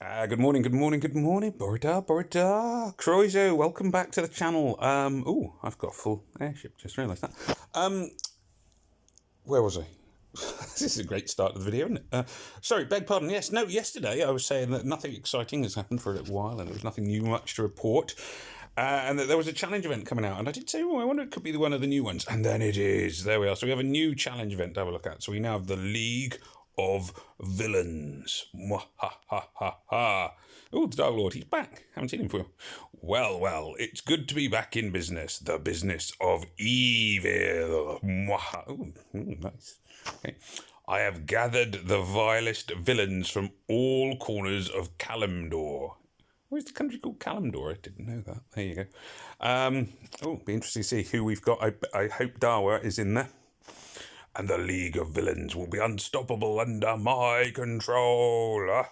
Good morning, good morning, good morning, Borda. Croizo, welcome back to the channel. I've got a full airship, just realised that. Where was I? This is a great start to the video, isn't it? Sorry, beg pardon. Yes, no, yesterday I was saying that nothing exciting has happened for a little while and there was nothing new much to report. And that there was a challenge event coming out, and I did say, I wonder if it could be one of the new ones. And then it is. There we are. So we have a new challenge event to have a look at. So we now have the League of Villains. Mwahahaha. Oh, the Dark Lord, he's back. Haven't seen him for. Well, it's good to be back in business. The business of evil. Mwaha. Oh, nice. Okay. I have gathered the vilest villains from all corners of Kalimdor. Where's the country called Kalimdor? I didn't know that. There you go. Be interesting to see who we've got. I hope Dawa is in there. And the League of Villains will be unstoppable under my control.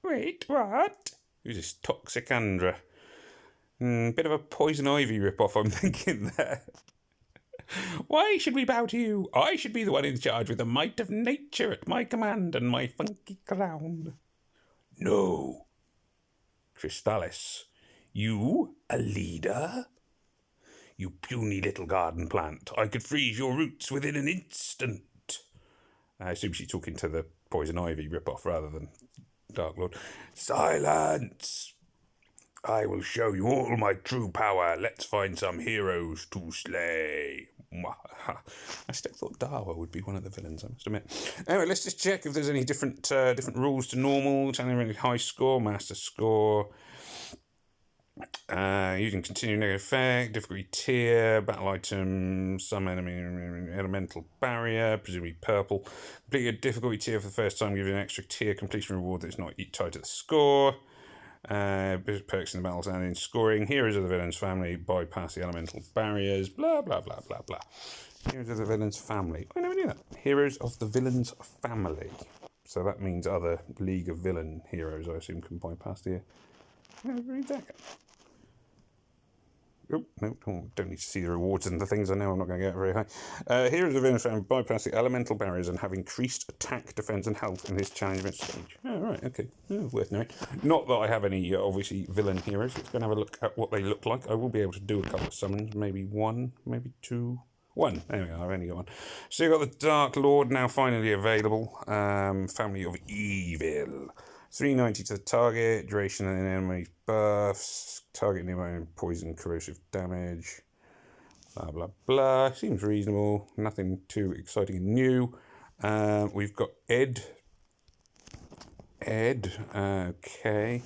Wait, what? Who's this Toxicandra? Bit of a Poison Ivy ripoff, I'm thinking there. Why should we bow to you? I should be the one in charge with the might of nature at my command and my funky crown. No. Crystallis, you a leader? You puny little garden plant. I could freeze your roots within an instant. I assume she's talking to the Poison Ivy ripoff rather than Dark Lord. Silence! I will show you all my true power. Let's find some heroes to slay. I still thought Dawa would be one of the villains, I must admit. Anyway, let's just check if there's any different rules to normal. Challenging high score, master score. Using continuing negative effect, difficulty tier, battle item, some enemy elemental barrier, presumably purple. Complete a difficulty tier for the first time, giving an extra tier completion reward that's not tied to the score. Perks in the battles and in scoring. Heroes of the villain's family, bypass the elemental barriers, blah, blah, blah, blah, blah. Heroes of the villain's family. I never knew that. Heroes of the villain's family. So that means other League of Villain heroes, I assume, can bypass the... read that. Oh, no, don't need to see the rewards and the things. I know I'm not going to get very high. Heroes of Villain's family bypass the elemental barriers and have increased attack, defense, and health in this challenge event stage. Oh, right, okay. Worth knowing. Not that I have any, obviously, villain heroes. Let's go and have a look at what they look like. I will be able to do a couple of summons. Maybe one, maybe two. One. There we go. I've only got one. So you've got the Dark Lord now finally available. Family of Evil. 390 to the target, duration and enemy buffs, target nearby poison, corrosive damage, blah, blah, blah. Seems reasonable, nothing too exciting and new. We've got Ed, okay.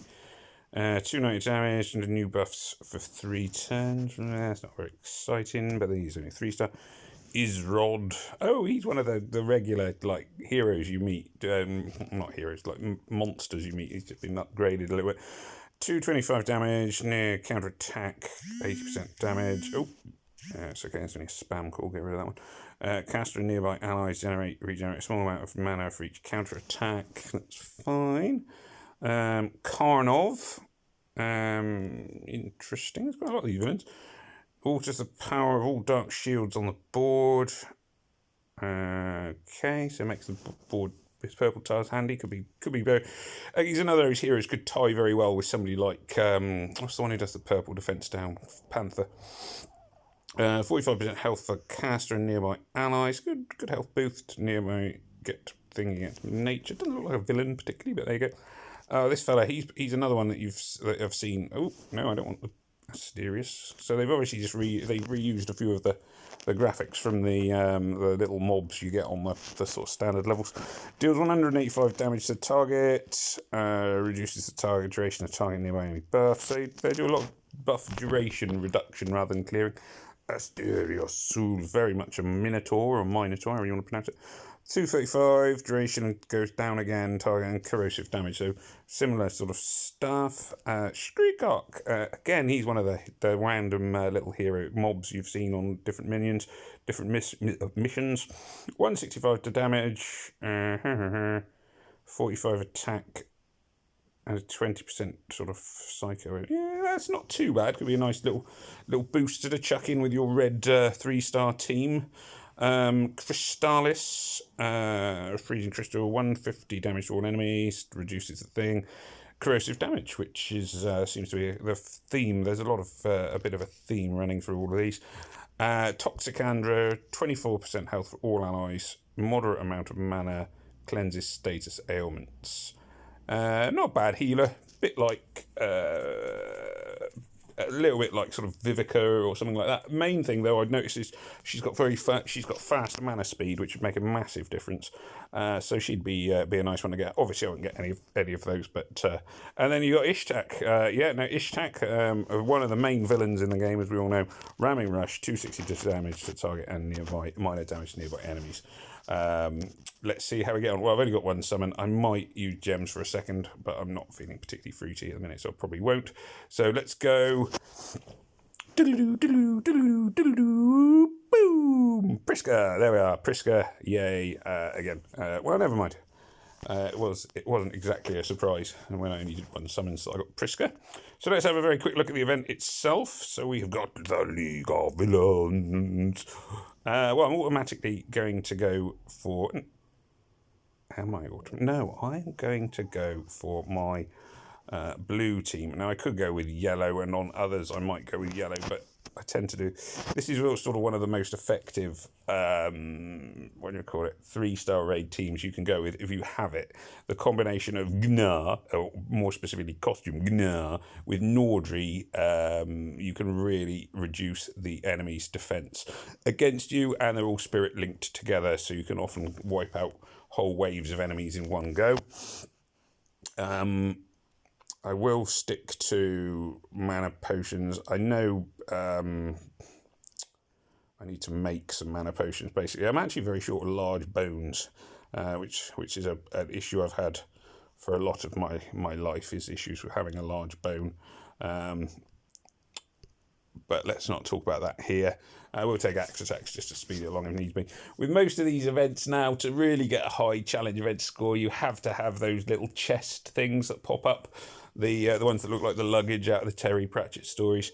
290 damage and new buffs for 3 turns. That's not very exciting, but he's only 3-star. Isrod. Oh, he's one of the regular, like, heroes you meet. Not heroes, like monsters you meet. He's just been upgraded a little bit. 225 damage, near counter attack, 80% damage. Oh, it's okay, it's only a spam call, get rid of that one. Caster and nearby allies regenerate a small amount of mana for each counter attack. That's fine. Karnov. Interesting. There's quite a lot of these villains. Alters the power of all dark shields on the board. Okay, so it makes the board, his purple tiles handy. Could be very. He's another of those heroes could tie very well with somebody like what's the one who does the purple defense down? Panther. 45% health for caster and nearby allies. Good health boost. Nearby get thing against nature. Doesn't look like a villain particularly, but there you go. This fella, he's another one that I've seen. Oh no, I don't want the Asterius. So they've obviously just reused a few of the graphics from the little mobs you get on the sort of standard levels. Deals 185 damage to the target, reduces the target duration of target nearby enemy buff. So they do a lot of buff duration reduction rather than clearing. Asterios Sul, very much a minotaur or minotaur, however you want to pronounce it. 235, duration goes down again, target and corrosive damage, so similar sort of stuff. Shriekok, again, he's one of the random little hero mobs you've seen on different minions, different missions. 165 to damage, 45 attack, and a 20% sort of psycho. Yeah, that's not too bad. Could be a nice little booster to chuck in with your red 3-star team. Crystallis, freezing crystal, 150 damage to all enemies, reduces the thing. Corrosive damage, which is seems to be the theme. There's a bit of a theme running through all of these. Toxicandra, 24% health for all allies, moderate amount of mana, cleanses status ailments. Not a bad healer, bit like a little bit like sort of Vivica or something like that. Main thing though I'd notice is she's got fast mana speed, which would make a massive difference. So she'd be a nice one to get. Obviously I won't get any of those, but and then you got Ishtak. Ishtak, one of the main villains in the game, as we all know. Ramming Rush, 260 damage to target and nearby, minor damage to nearby enemies. Let's see how we get on. Well, I've only got one summon. I might use gems for a second, but I'm not feeling particularly fruity at the minute, so I probably won't. So let's go. Boom! Priska! There we are. Priska. Yay. Again. Well, never mind. It wasn't exactly a surprise when I only did one summon, so I got Priska. So let's have a very quick look at the event itself. So we've got the League of Villains. Well, I'm automatically going to go for... I'm going to go for my blue team. Now, I could go with yellow, and on others I might go with yellow, but I tend to do... This is sort of one of the most effective, 3-star raid teams you can go with if you have it. The combination of Gnar, or more specifically costume Gnar, with Nordri, you can really reduce the enemy's defense against you, and they're all spirit linked together, so you can often wipe out whole waves of enemies in one go. I will stick to mana potions. I know I need to make some mana potions, basically. I'm actually very short of large bones, which is an issue I've had for a lot of my life, is issues with having a large bone. But let's not talk about that here. We'll take axe attacks just to speed it along if needs be. With most of these events now, to really get a high challenge event score, you have to have those little chest things that pop up. The ones that look like the luggage out of the Terry Pratchett stories.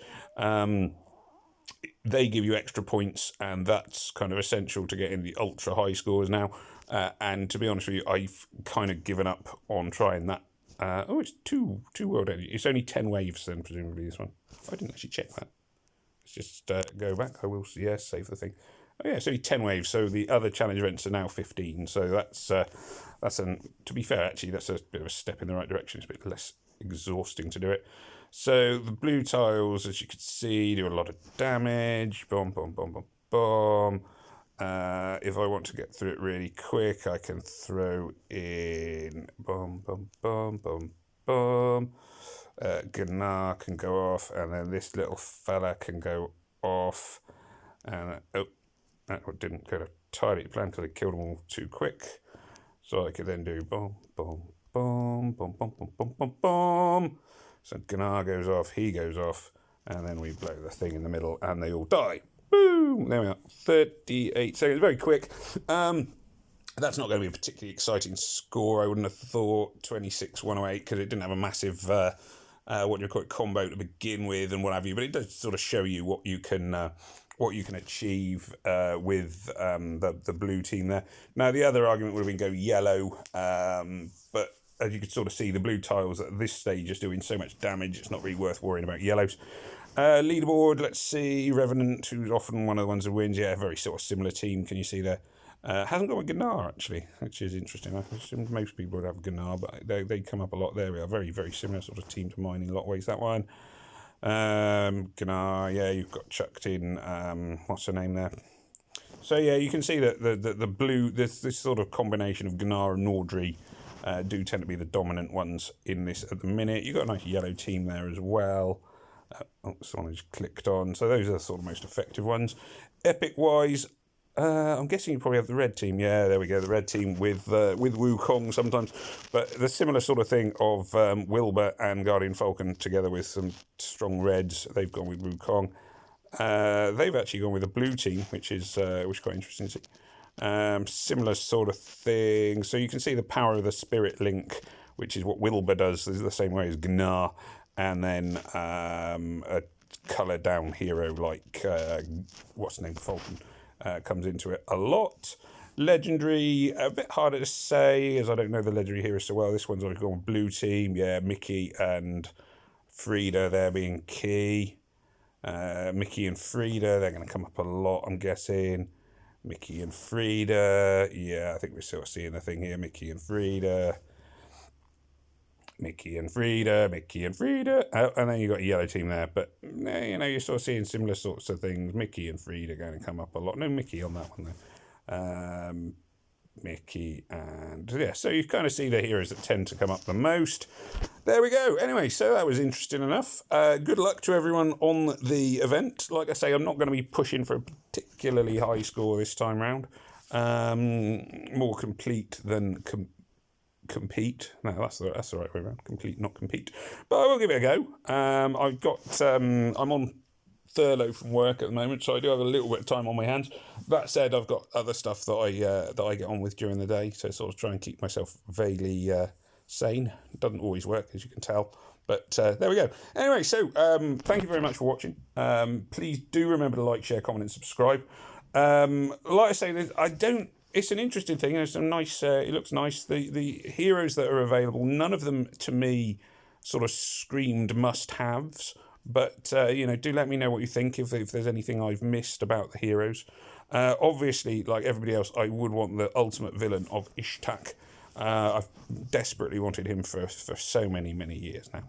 They give you extra points, and that's kind of essential to get in the ultra high scores now. And to be honest with you, I've kind of given up on trying that. It's two world energy. It's only 10 waves then, presumably, this one. I didn't actually check that. Let's just go back. I will, yes, save the thing. Oh yeah, it's only 10 waves, so the other challenge events are now 15. So that's to be fair, actually, that's a bit of a step in the right direction. It's a bit less exhausting to do it. So the blue tiles, as you can see, do a lot of damage. Boom, boom, boom, boom, boom. If I want to get through it really quick, I can throw in boom, boom, boom, boom, boom. Gnar can go off, and then this little fella can go off. And that didn't go to tidy plan because I killed them all too quick. So I could then do boom, boom, boom, boom, boom, boom, boom, boom, boom. So Gnar goes off, he goes off, and then we blow the thing in the middle, and they all die. Boom! There we are. 38 seconds. Very quick. That's not going to be a particularly exciting score, I wouldn't have thought. 26-108, because it didn't have a massive, combo to begin with and what have you. But it does sort of show you what you can achieve with the blue team there. Now, the other argument would have been go yellow, but as you could sort of see, the blue tiles at this stage are doing so much damage, it's not really worth worrying about yellows. Leaderboard, let's see. Revenant, who's often one of the ones who wins. Yeah, very sort of similar team, can you see there? Hasn't got a Gnar, actually, which is interesting. I assume most people would have Gnar, but they come up a lot there. We are very, very similar sort of team to mine in a lot of ways, that one. Gnar, yeah, you've got chucked in, what's her name there? So, yeah, you can see that the blue, this sort of combination of Gnar and Nordri do tend to be the dominant ones in this at the minute. You've got a nice yellow team there as well. Someone just clicked on. So those are the sort of most effective ones. Epic-wise, I'm guessing you probably have the red team. Yeah, there we go, the red team with Wukong sometimes. But the similar sort of thing of Wilbur and Guardian Falcon together with some strong reds. They've gone with Wukong. They've actually gone with a blue team, which is quite interesting to see. Similar sort of thing. So you can see the power of the spirit link, which is what Wilbur does. This is the same way as Gnar. And then a colour down hero like, what's the name, Falcon. comes into it a lot. Legendary, a bit harder to say as I don't know the legendary heroes so well. This one's always gone blue team. Yeah, Mickey and Frida there being key. Mickey and Frida, they're going to come up a lot, I'm guessing. Mickey and Frida, yeah, I think we're sort of seeing the thing here. Mickey and Frida. Mickey and Frida, Mickey and Frida. Oh, and then you've got a yellow team there. But, you know, you're sort of seeing similar sorts of things. Mickey and Frida going to come up a lot. No Mickey on that one, though. Mickey and... yeah, so you kind of see the heroes that tend to come up the most. There we go. Anyway, so that was interesting enough. Good luck to everyone on the event. Like I say, I'm not going to be pushing for a particularly high score this time round. More complete than... compete. No, that's the right way around. Complete, not compete. But I will give it a go. I've got. I'm on furlough from work at the moment, so I do have a little bit of time on my hands. That said, I've got other stuff that I get on with during the day, so sort of try and keep myself vaguely sane. It doesn't always work, as you can tell. But there we go. Anyway, so thank you very much for watching. Please do remember to like, share, comment, and subscribe. Like I say, I don't. It's an interesting thing. There's some nice. It looks nice. The heroes that are available, none of them to me sort of screamed must-haves. But you know, do let me know what you think if there's anything I've missed about the heroes. Obviously, like everybody else, I would want the ultimate villain of Ishtak. I've desperately wanted him for so many years now.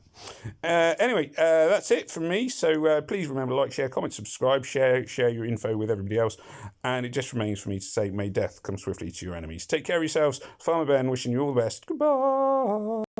Anyway, that's it from me. So please remember to like, share, comment, subscribe, share your info with everybody else. And it just remains for me to say, may death come swiftly to your enemies. Take care of yourselves. Farmer Ben wishing you all the best. Goodbye.